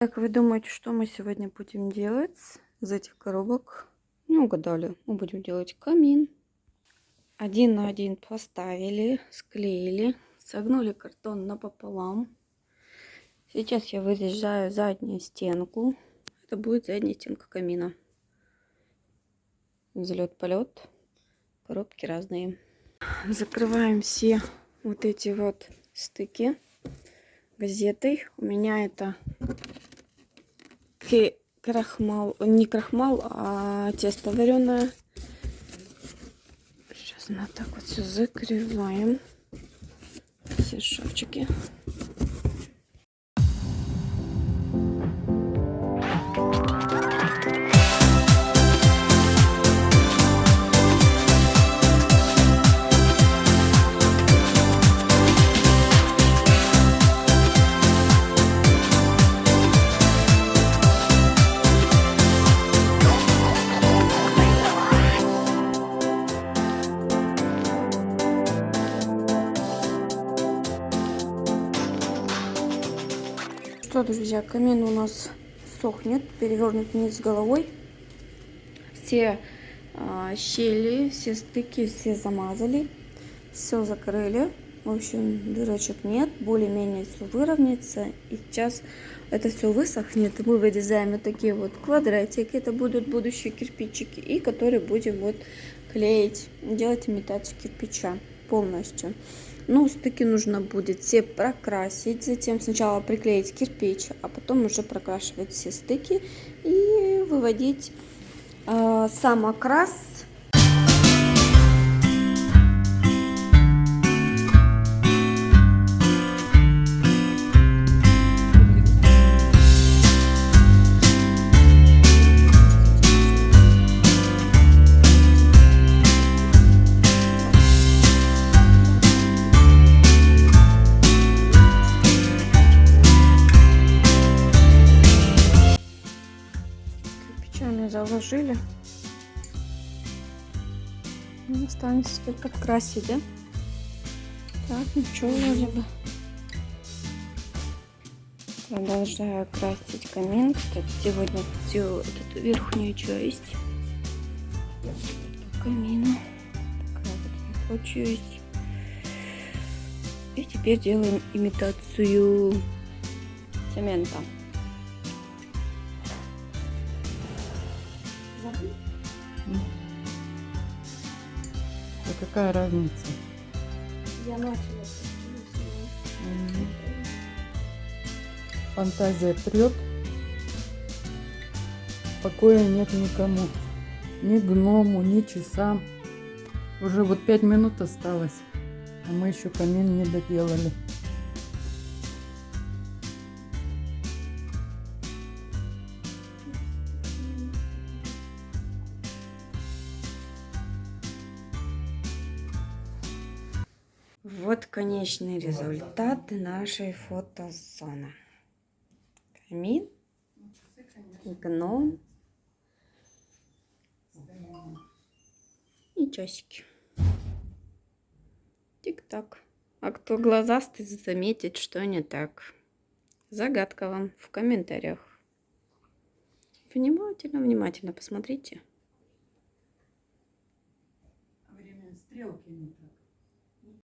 Как вы думаете, что мы сегодня будем делать из этих коробок? Не угадали. Мы будем делать камин. Один на один поставили, склеили, согнули картон напополам. Сейчас я вырезаю заднюю стенку. Это будет задняя стенка камина. Взлет-полет. Коробки разные. Закрываем все вот эти вот стыки газетой. У меня это крахмал, не крахмал, а тесто вареное. Сейчас мы так вот все закрываем. Все шовчики. Что, друзья, камин у нас сохнет, перевернут вниз головой. Все щели, все стыки, все замазали, все закрыли. В общем, дырочек нет, более-менее все выровняется. И сейчас это все высохнет, и мы вырезаем вот такие вот квадратики. Это будут будущие кирпичики, и которые будем вот клеить, делать имитацию кирпича полностью. Ну, стыки нужно будет все прокрасить, затем сначала приклеить кирпич, а потом уже прокрашивать все стыки и выводить сам окрас. Заложили. Останется теперь подкрасить, да? Так, ничего вроде бы. Продолжаю красить камин. Кстати, сегодня всю вот эту верхнюю часть камина. Такая вот получилась. И теперь делаем имитацию цемента. А какая разница? Я начала. Фантазия прет. Покоя нет никому. Ни гному, ни часам. Уже вот 5 минут осталось, а мы еще камин не доделали. Вот конечный результат нашей фотозоны. Камин, гном и часики. Тик-так. А кто глазастый, заметит, что не так. Загадка вам в комментариях. Внимательно посмотрите. Время стрелки не